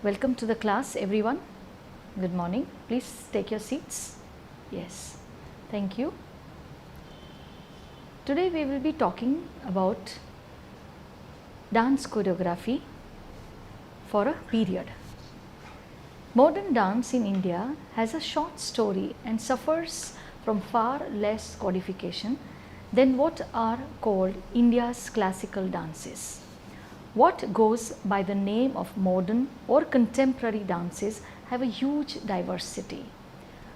Welcome to the class, everyone. Good morning. Please take your seats. Yes, thank you. Today we will be talking about dance choreography for a period. Modern dance in India has a short story and suffers from far less codification than what are called India's classical dances. What goes by the name of modern or contemporary dances have a huge diversity.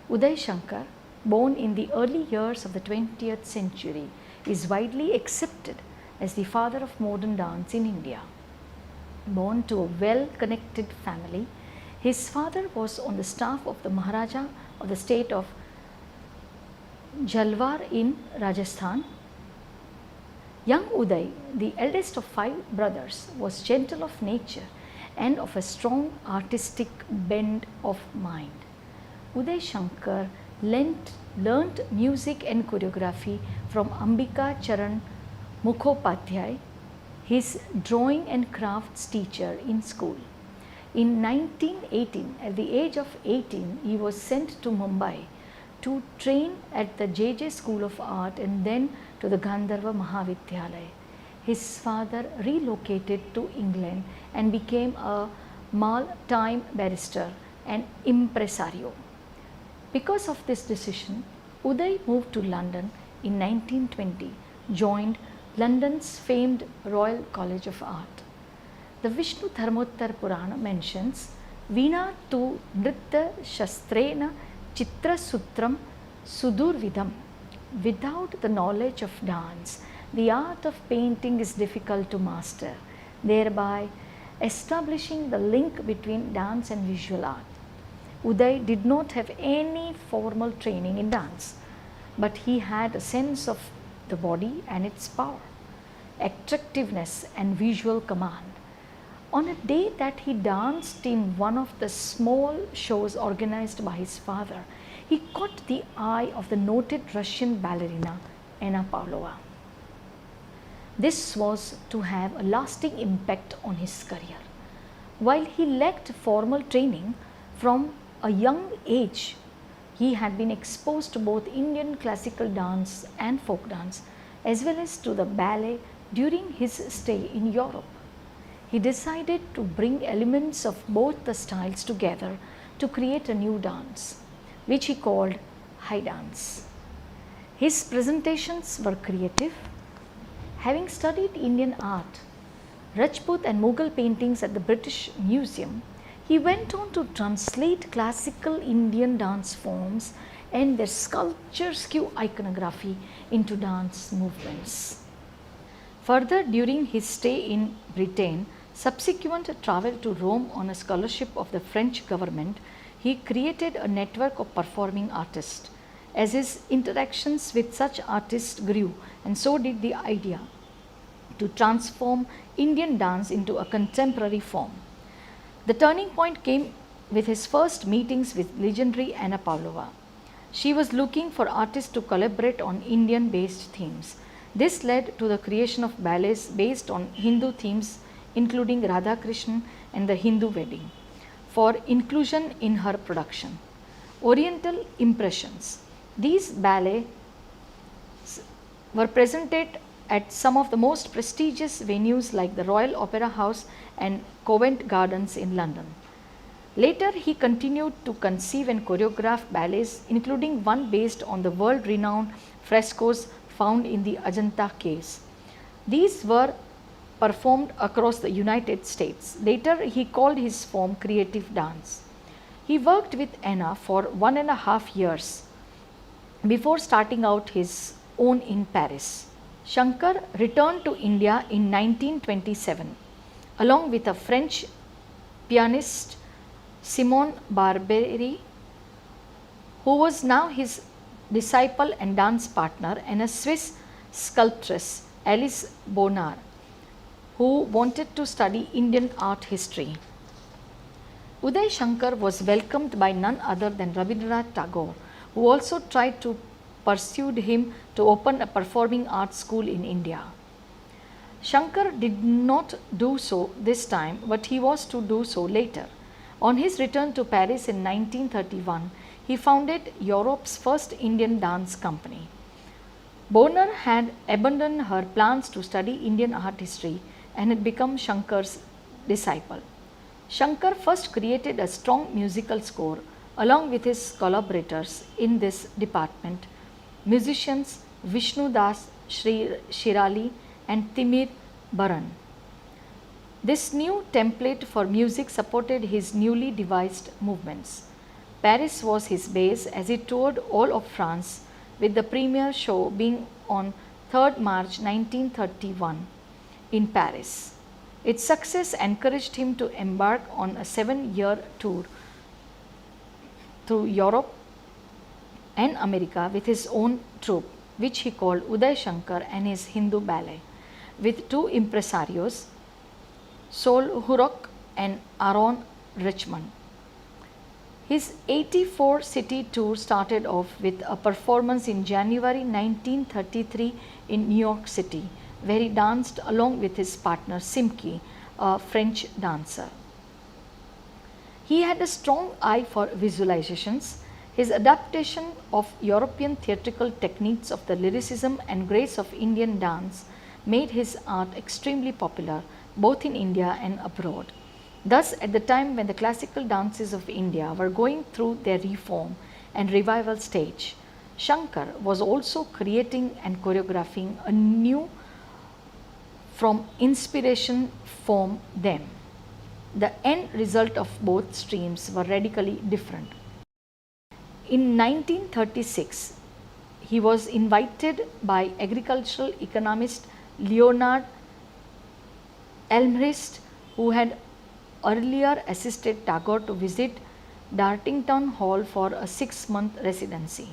Uday Shankar, born in the early years of the 20th century, is widely accepted as the father of modern dance in India. Born to a well-connected family, his father was on the staff of the Maharaja of the state of Jalwar in Rajasthan. Young Uday, the eldest of 5 brothers, was gentle of nature and of a strong artistic bent of mind. Uday Shankar learnt music and choreography from Ambika Charan Mukhopadhyay, his drawing and crafts teacher in school. In 1918, at the age of 18, he was sent to Mumbai to train at the JJ School of Art and then to the Gandharva Mahavidyalaya. His father relocated to England and became a time barrister and impresario. Because of this decision, Uday moved to London in 1920, joined London's famed Royal College of Art. The Vishnu Dharmottar Purana mentions Veena tu Nritta Shastrena Chitra Sutram Sudurvidam. Without the knowledge of dance, the art of painting is difficult to master, thereby establishing the link between dance and visual art. Uday did not have any formal training in dance, but he had a sense of the body and its power, attractiveness and visual command. On a day that he danced in one of the small shows organized by his father, he caught the eye of the noted Russian ballerina Anna Pavlova. This was to have a lasting impact on his career. While he lacked formal training from a young age, he had been exposed to both Indian classical dance and folk dance, as well as to the ballet during his stay in Europe. He decided to bring elements of both the styles together to create a new dance, which he called high dance. His presentations were creative. Having studied Indian art, Rajput and Mughal paintings at the British Museum, he went on to translate classical Indian dance forms and their sculpturesque iconography into dance movements. Further, during his stay in Britain, subsequent travel to Rome on a scholarship of the French government, he created a network of performing artists. As his interactions with such artists grew, and so did the idea to transform Indian dance into a contemporary form. The turning point came with his first meetings with legendary Anna Pavlova. She was looking for artists to collaborate on Indian-based themes. This led to the creation of ballets based on Hindu themes, including Radha Krishna and the Hindu wedding, for inclusion in her production. Oriental Impressions. These ballets were presented at some of the most prestigious venues like the Royal Opera House and Covent Gardens in London. Later, he continued to conceive and choreograph ballets, including one based on the world-renowned frescoes found in the Ajanta caves. These were performed across the United States. Later, he called his form creative dance. He worked with Anna for 1.5 years before starting out his own in Paris. Shankar returned to India in 1927 along with a French pianist Simone Barbieri, who was now his disciple and dance partner, and a Swiss sculptress Alice Bonnard, who wanted to study Indian art history. Uday Shankar was welcomed by none other than Rabindranath Tagore, who also tried to pursue him to open a performing arts school in India. Shankar did not do so this time, but he was to do so later. On his return to Paris in 1931, he founded Europe's first Indian dance company. Bonner had abandoned her plans to study Indian art history and had become Shankar's disciple. Shankar first created a strong musical score along with his collaborators in this department, musicians Vishnu Das Shirali and Timir Baran. This new template for music supported his newly devised movements. Paris was his base as he toured all of France, with the premiere show being on 3rd March 1931 in Paris. Its success encouraged him to embark on a 7-year tour through Europe and America with his own troupe, which he called Uday Shankar and his Hindu ballet, with two impresarios, Sol Hurok and Aaron Richmond. His 84 city tour started off with a performance in January 1933 in New York City, where he danced along with his partner Simki, a French dancer. He had a strong eye for visualizations. His adaptation of European theatrical techniques of the lyricism and grace of Indian dance made his art extremely popular both in India and abroad. Thus, at the time when the classical dances of India were going through their reform and revival stage, Shankar was also creating and choreographing a new from inspiration from them. The end result of both streams were radically different. In 1936, he was invited by agricultural economist Leonard Elmhirst, who had earlier assisted Tagore, to visit Dartington Hall for a 6-month residency.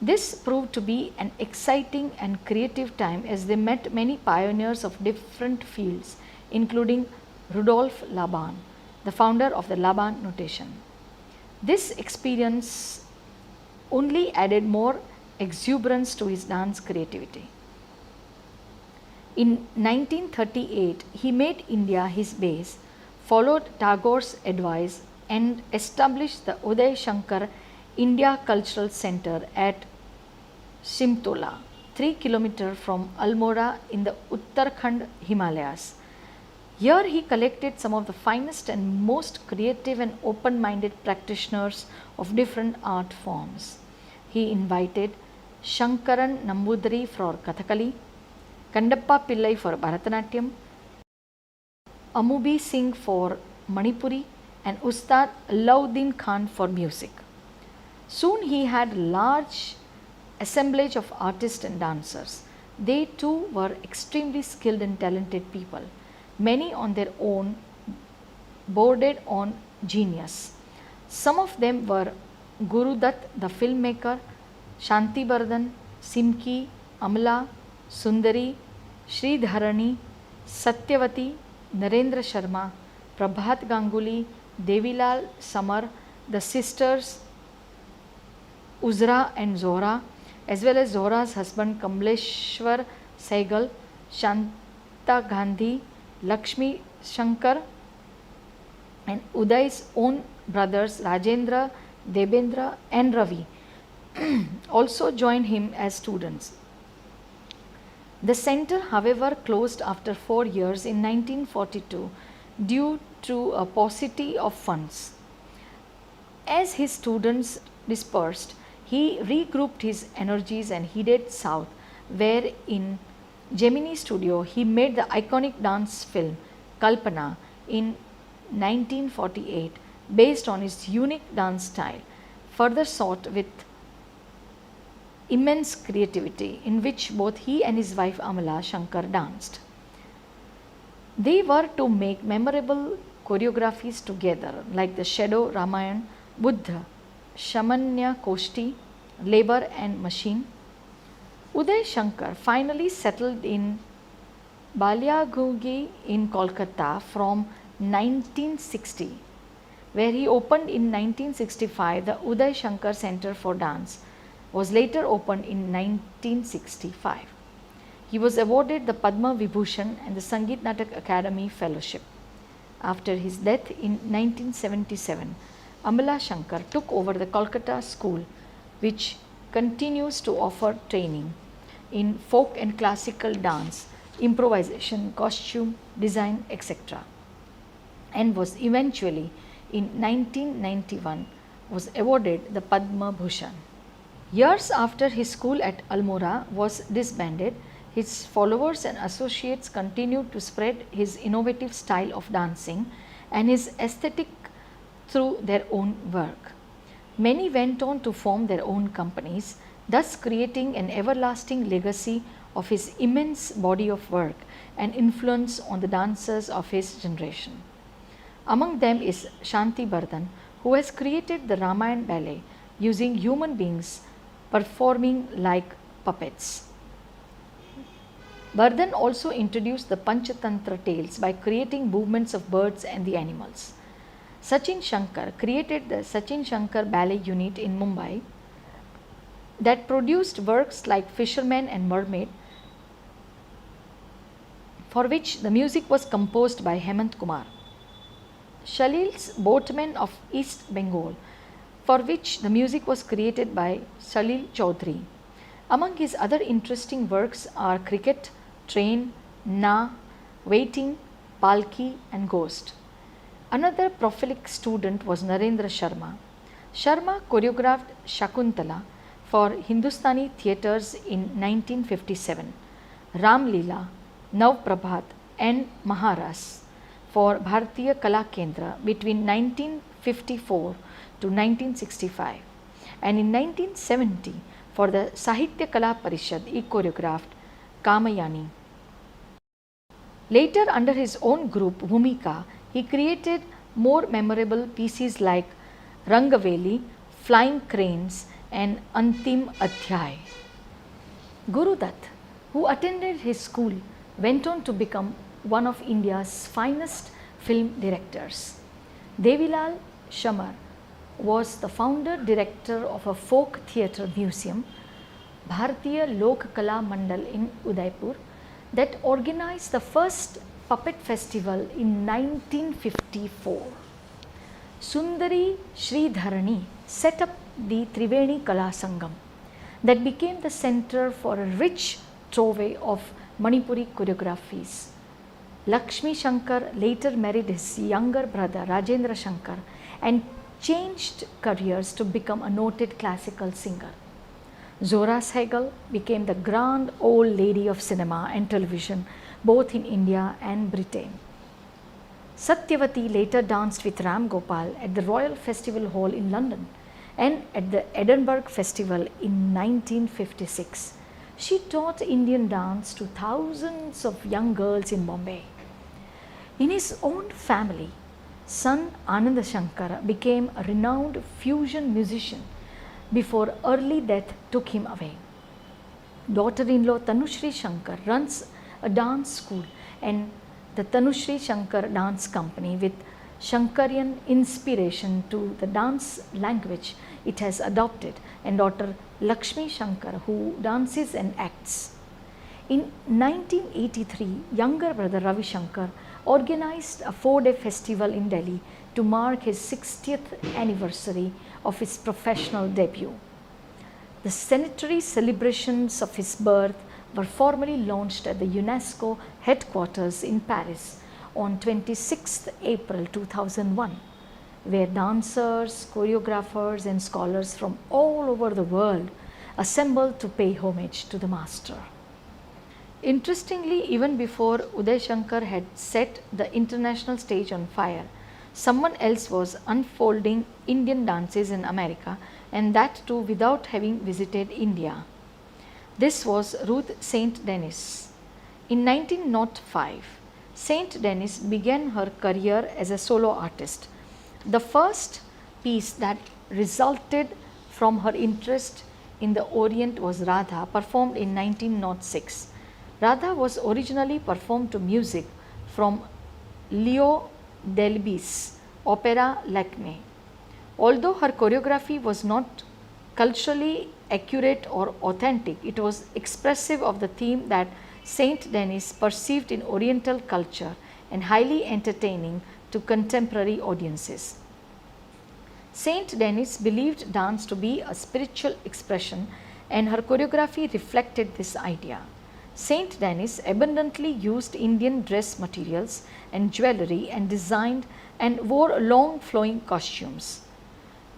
This proved to be an exciting and creative time as they met many pioneers of different fields, including Rudolf Laban, the founder of the Laban notation. This experience only added more exuberance to his dance creativity. In 1938, he made India his base, followed Tagore's advice and established the Uday Shankar India Cultural Center at Simtola, 3 km from Almora in the Uttarakhand Himalayas. Here he collected some of the finest and most creative and open-minded practitioners of different art forms. He invited Shankaran Nambudiri for Kathakali, Kandappa Pillai for Bharatanatyam, Amubi Singh for Manipuri and Ustad Alauddin Khan for music. Soon he had a large assemblage of artists and dancers. They too were extremely skilled and talented people, many on their own bordered on genius. Some of them were Guru Dutt the filmmaker, Shanti Bardhan, Simki, Amla, Sundari, Sri Dharani, Satyavati, Narendra Sharma, Prabhat Ganguly, Devilal Samar, the sisters Uzra and Zora, as well as Zora's husband Kamleshwar Saigal, Shanta Gandhi, Lakshmi Shankar, and Uday's own brothers Rajendra, Debendra and Ravi also joined him as students. The center, however, closed after 4 years in 1942 due to a paucity of funds. As his students dispersed, he regrouped his energies and headed south, where in Gemini Studio he made the iconic dance film Kalpana in 1948 based on his unique dance style, further sought with immense creativity, in which both he and his wife Amala Shankar danced. They were to make memorable choreographies together like the Shadow Ramayan, Buddha, Shamanya Koshti, Labor and Machine. Uday Shankar finally settled in Balyagungi in Kolkata from 1960, where he opened in 1965 the Uday Shankar Center for Dance, was later opened in 1965. He was awarded the Padma Vibhushan and the Sangeet Natak Academy Fellowship. After his death in 1977, Amala Shankar took over the Kolkata school, which continues to offer training in folk and classical dance, improvisation, costume design, etc., and was eventually in 1991 was awarded the Padma Bhushan. Years after his school at Almora was disbanded, his followers and associates continued to spread his innovative style of dancing and his aesthetic through their own work. Many went on to form their own companies, thus creating an everlasting legacy of his immense body of work and influence on the dancers of his generation. Among them is Shanti Bardhan, who has created the Ramayana ballet using human beings performing like puppets. Bardhan also introduced the Panchatantra tales by creating movements of birds and the animals. Sachin Shankar created the Sachin Shankar Ballet Unit in Mumbai that produced works like Fisherman and Mermaid, for which the music was composed by Hemant Kumar. Shalil's Boatmen of East Bengal, for which the music was created by Salil Chaudhary. Among his other interesting works are Cricket, Train, Na, Waiting, Palki and Ghost. Another prolific student was Narendra Sharma. Sharma choreographed Shakuntala for Hindustani theatres in 1957, Ram Leela, Nav Prabhat and Maharas for Bharatiya Kala Kendra between 1954 to 1965, and in 1970 for the Sahitya Kala Parishad he choreographed Kamayani. Later, under his own group Bhumika, he created more memorable pieces like Rangaveli, Flying Cranes and Antim Adhyay. Guru Dutt, who attended his school, went on to become one of India's finest film directors. Devilal Shamar was the founder director of a folk theatre museum, Bharatiya Lok Kala Mandal in Udaipur, that organized the first puppet festival in 1954. Sundari Sridharani set up the Triveni Kala Sangam that became the center for a rich trove of Manipuri choreographies. Lakshmi Shankar later married his younger brother Rajendra Shankar and changed careers to become a noted classical singer. Zora Sehgal became the grand old lady of cinema and television both in India and Britain. Satyavati later danced with Ram Gopal at the Royal Festival Hall in London and at the Edinburgh Festival in 1956. She taught Indian dance to thousands of young girls in Bombay. In his own family, son Ananda Shankara became a renowned fusion musician before early death took him away. Daughter-in-law Tanushri Shankar runs a dance school and the Tanushri Shankar Dance Company with Shankarian inspiration to the dance language it has adopted, and daughter Lakshmi Shankar, who dances and acts. In 1983, younger brother Ravi Shankar organized a 4-day festival in Delhi to mark his 60th anniversary of his professional debut. The centenary celebrations of his birth were formally launched at the UNESCO headquarters in Paris on 26th April 2001, where dancers, choreographers and scholars from all over the world assembled to pay homage to the master. Interestingly, even before Uday Shankar had set the international stage on fire, someone else was unfolding Indian dances in America, and that too without having visited India. This was Ruth St. Denis. In 1905, St. Denis began her career as a solo artist. The first piece that resulted from her interest in the Orient was Radha, performed in 1906. Radha was originally performed to music from Leo Delby's opera Lakme. Although her choreography was not culturally accurate or authentic, it was expressive of the theme that Saint Denis perceived in Oriental culture and highly entertaining to contemporary audiences. Saint Denis believed dance to be a spiritual expression, and her choreography reflected this idea. Saint Denis abundantly used Indian dress materials and jewelry and designed and wore long flowing costumes.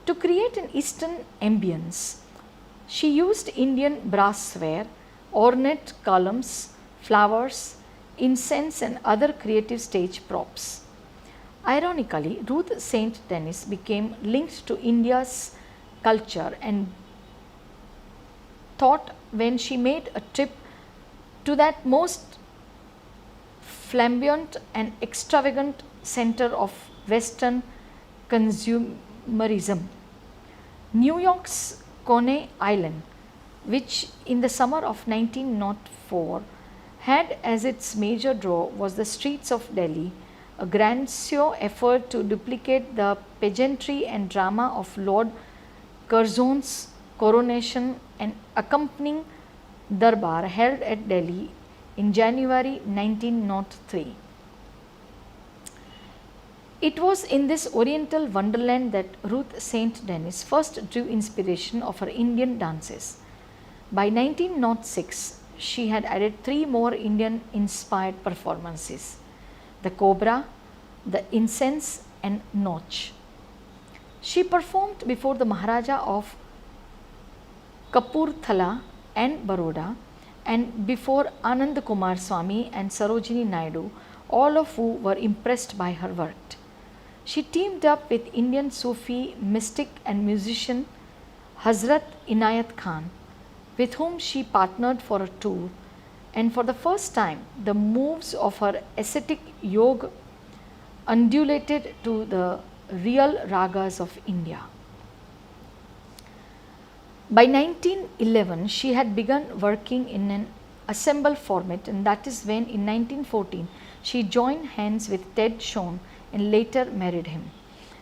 To create an Eastern ambience, she used Indian brassware, ornate columns, flowers, incense, and other creative stage props. Ironically, Ruth Saint Denis became linked to India's culture and thought when she made a trip to that most flamboyant and extravagant center of Western consumerism, New York's Coney Island, which in the summer of 1904 had as its major draw was the streets of Delhi, a grandiose effort to duplicate the pageantry and drama of Lord Curzon's coronation and accompanying darbar held at Delhi in January 1903. It was in this oriental wonderland that Ruth Saint Denis first drew inspiration of her Indian dances. By 1906, she had added 3 more Indian inspired performances: the Cobra, the Incense, and Noch. She performed before the Maharaja of Kapurthala and Baroda, and before Anand Kumar Swami and Sarojini Naidu, all of who were impressed by her work. She teamed up with Indian Sufi mystic and musician Hazrat Inayat Khan, with whom she partnered for a tour, and for the first time the moves of her ascetic yoga undulated to the real ragas of India. By 1911, she had begun working in an ensemble format, and that is when in 1914 she joined hands with Ted Shawn and later married him.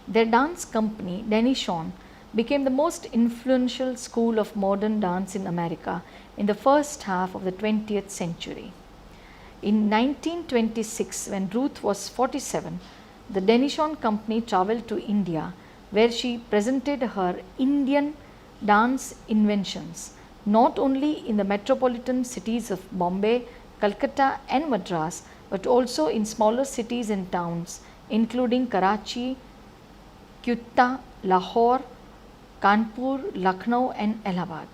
Their dance company, Denny Shawn, became the most influential school of modern dance in America in the first half of the 20th century. In 1926, when Ruth was 47, the Denny Shawn company traveled to India, where she presented her Indian dance inventions not only in the metropolitan cities of Bombay, Calcutta, and Madras, but also in smaller cities and towns including Karachi, Quetta, Lahore, Kanpur, Lucknow, and Allahabad.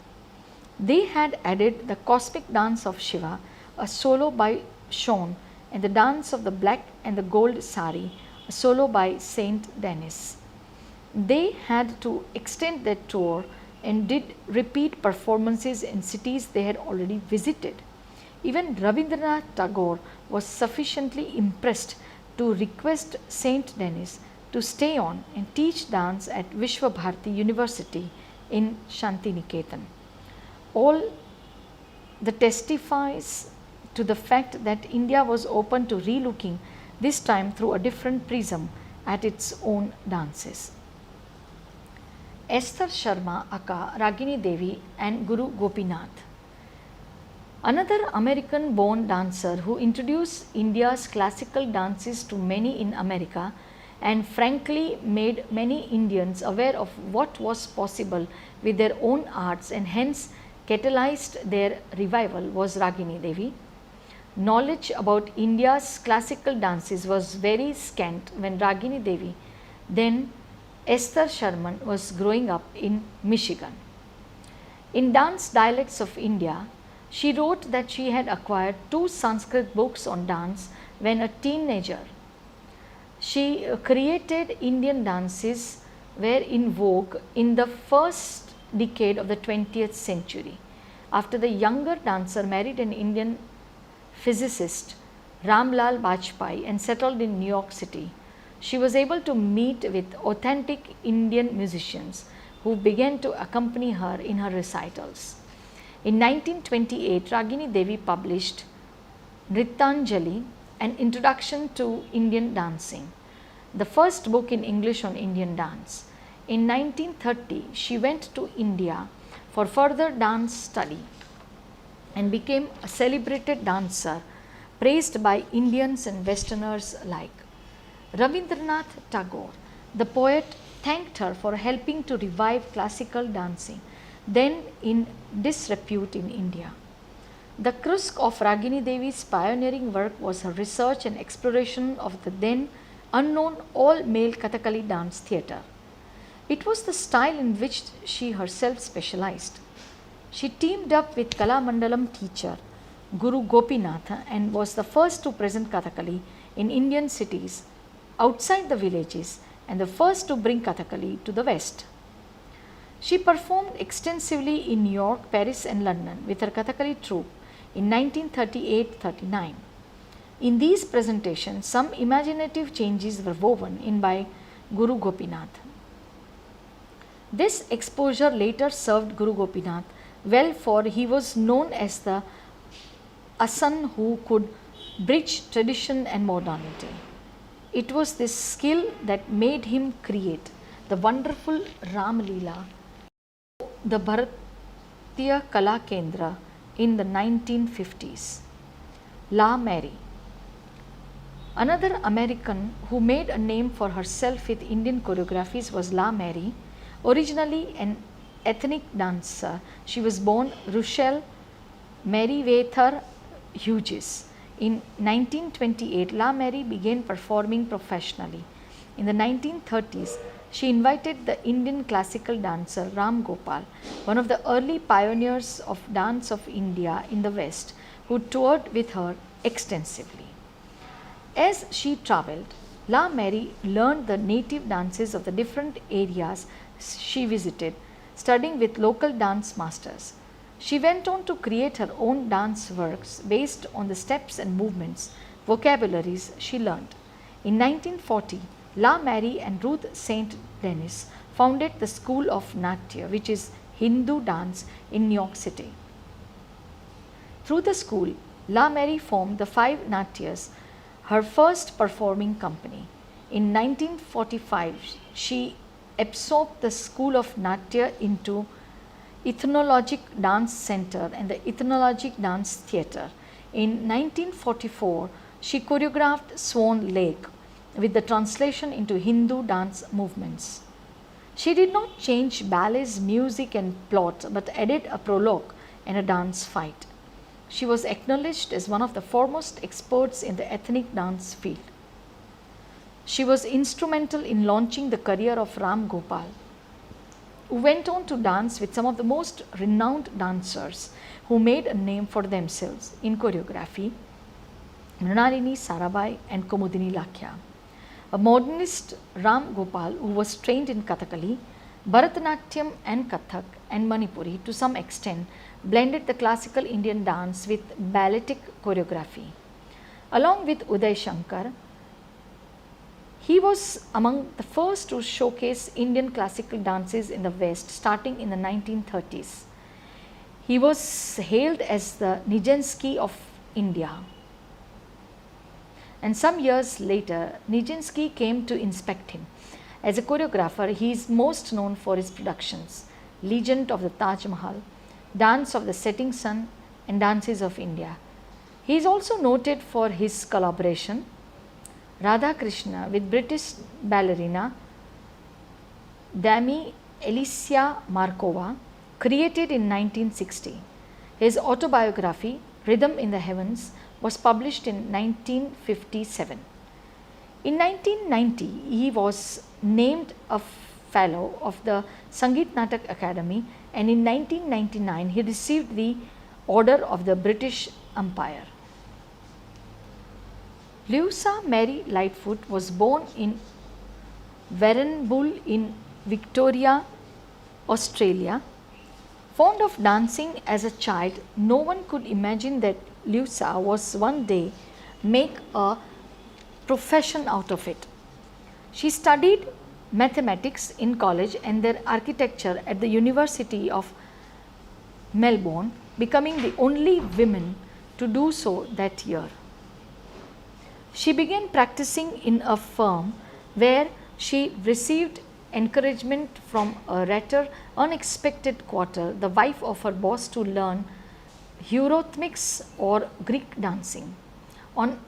They had added the Cosmic Dance of Shiva, a solo by Shawn, and the Dance of the Black and the Gold Sari, a solo by Saint Denis. They had to extend their tour and did repeat performances in cities they had already visited. Even Rabindranath Tagore was sufficiently impressed to request Saint Denis to stay on and teach dance at Vishwabharati University in Shantiniketan. All the testifies to the fact that India was open to relooking, this time through a different prism, at its own dances. Esther Sharma aka Ragini Devi and Guru Gopinath. Another American born dancer who introduced India's classical dances to many in America and frankly made many Indians aware of what was possible with their own arts and hence catalyzed their revival was Ragini Devi. Knowledge about India's classical dances was very scant when Ragini Devi, then Esther Sharman, was growing up in Michigan. In Dance Dialects of India, she wrote that she had acquired 2 Sanskrit books on dance when a teenager. She created Indian dances were in vogue in the first decade of the 20th century. After the younger dancer married an Indian physicist, Ramlal Bajpayee, and settled in New York City, she was able to meet with authentic Indian musicians who began to accompany her in her recitals. In 1928, Ragini Devi published Nrityanjali, an introduction to Indian dancing, the first book in English on Indian dance. In 1930, she went to India for further dance study and became a celebrated dancer praised by Indians and Westerners alike. Rabindranath Tagore, the poet, thanked her for helping to revive classical dancing, then in disrepute in India. The crux of Ragini Devi's pioneering work was her research and exploration of the then unknown all male Kathakali dance theatre. It was the style in which she herself specialized. She teamed up with Kalamandalam teacher Guru Gopinath and was the first to present Kathakali in Indian cities outside the villages and the first to bring Kathakali to the West. She performed extensively in New York, Paris and London with her Kathakali troupe in 1938-39. In these presentations, some imaginative changes were woven in by Guru Gopinath. This exposure later served Guru Gopinath well, for he was known as the Asan who could bridge tradition and modernity. It was this skill that made him create the wonderful Ram Leela, the Bharatiya Kala Kendra in the 1950s. La Mary, another American who made a name for herself with Indian choreographies, was La Mary. Originally an ethnic dancer, she was born Rochelle Meriwether Hughes. In 1928, La Mary began performing professionally. In the 1930s, she invited the Indian classical dancer Ram Gopal, one of the early pioneers of dance of India in the West, who toured with her extensively. As she travelled, La Mary learned the native dances of the different areas she visited, studying with local dance masters. She went on to create her own dance works based on the steps and movements, vocabularies she learned. In 1940, La Mary and Ruth St. Denis founded the School of Natya, which is Hindu dance, in New York City. Through the school, La Mary formed the Five Natyas, her first performing company. In 1945, she absorbed the School of Natya into Ethnologic Dance Center and the Ethnologic Dance Theatre. In 1944, she choreographed Swan Lake with the translation into Hindu dance movements. She did not change ballet's music and plot but added a prologue and a dance fight. She was acknowledged as one of the foremost experts in the ethnic dance field. She was instrumental in launching the career of Ram Gopal, who went on to dance with some of the most renowned dancers who made a name for themselves in choreography, Mrinalini Sarabhai and Kumudini Lakhya. A modernist, Ram Gopal, who was trained in Kathakali, Bharatanatyam and Kathak and Manipuri to some extent, blended the classical Indian dance with balletic choreography. Along with Uday Shankar, he was among the first to showcase Indian classical dances in the West starting in the 1930s. He was hailed as the Nijinsky of India. And some years later, Nijinsky came to inspect him. As a choreographer, he is most known for his productions, Legend of the Taj Mahal, Dance of the Setting Sun and Dances of India. He is also noted for his collaboration Radha Krishna with British ballerina Dami Alicia Markova, created in 1960. His autobiography, Rhythm in the Heavens, was published in 1957. In 1990, he was named a fellow of the Sangeet Natak Academy, and in 1999, he received the Order of the British Empire. Louisa Mary Lightfoot was born in Warrnambool in Victoria, Australia. Fond of dancing as a child, no one could imagine that Louisa was one day make a profession out of it. She studied mathematics in college and then architecture at the University of Melbourne, becoming the only woman to do so that year. She began practicing in a firm where she received encouragement from a rather unexpected quarter, the wife of her boss, to learn Eurythmics or Greek dancing. On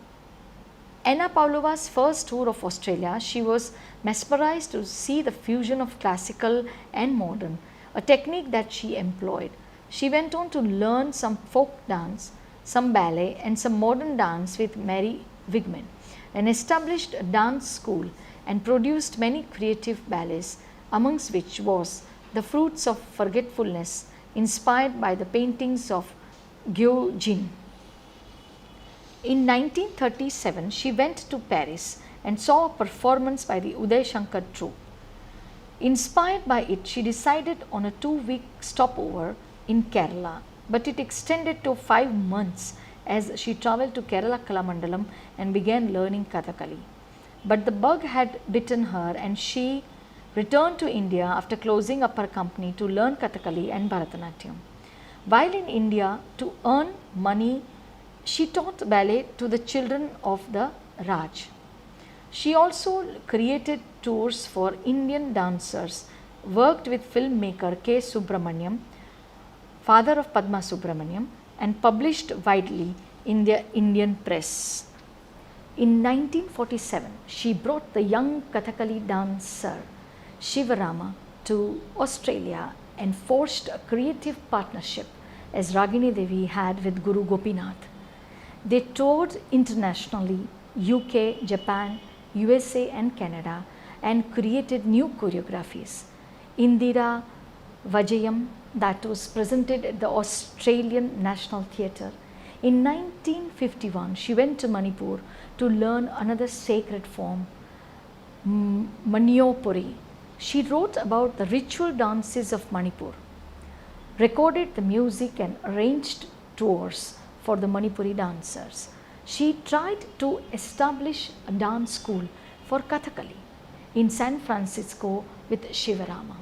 Anna Pavlova's first tour of Australia, she was mesmerized to see the fusion of classical and modern, a technique that she employed. She went on to learn some folk dance, some ballet, and some modern dance with Mary Wigman, and established a dance school and produced many creative ballets, amongst which was The Fruits of Forgetfulness, inspired by the paintings of Gioggin. In 1937, she went to Paris and saw a performance by the Uday Shankar troupe. Inspired by it, she decided on a 2-week stopover in Kerala, but it extended to 5 months as she travelled to Kerala Kalamandalam and began learning Kathakali. But the bug had bitten her and she returned to India after closing up her company to learn Kathakali and Bharatanatyam. While in India, to earn money, she taught ballet to the children of the Raj. She also created tours for Indian dancers, worked with filmmaker K. Subramaniam, father of Padma Subramaniam, and published widely in the Indian press. In 1947, she brought the young Kathakali dancer Shivarama to Australia and forged a creative partnership as Ragini Devi had with Guru Gopinath. They toured internationally, UK, Japan, USA and Canada, and created new choreographies. Indira Vajayam, that was presented at the Australian National Theatre. In 1951, she went to Manipur to learn another sacred form, Manyopuri. She wrote about the ritual dances of Manipur, recorded the music and arranged tours for the Manipuri dancers. She tried to establish a dance school for Kathakali in San Francisco with Shivarama.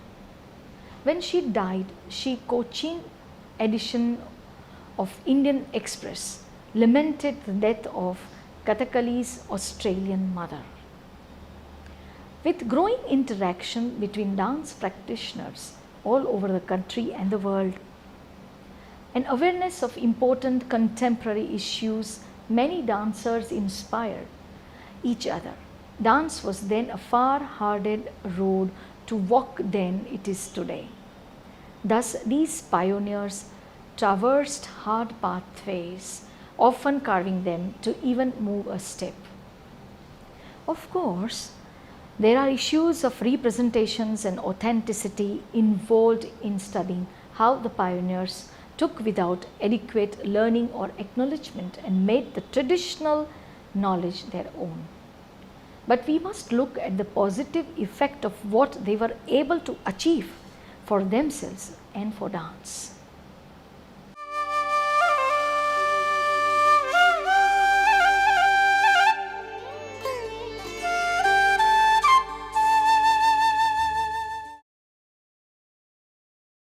When she died, she Cochin edition of Indian Express lamented the death of Kathakali's Australian mother. With growing interaction between dance practitioners all over the country and the world, an awareness of important contemporary issues, many dancers inspired each other. Dance was then a far harder road to walk than it is today. Thus, these pioneers traversed hard pathways, often carving them to even move a step. Of course, there are issues of representations and authenticity involved in studying how the pioneers took without adequate learning or acknowledgement and made the traditional knowledge their own. But we must look at the positive effect of what they were able to achieve for themselves and for dance.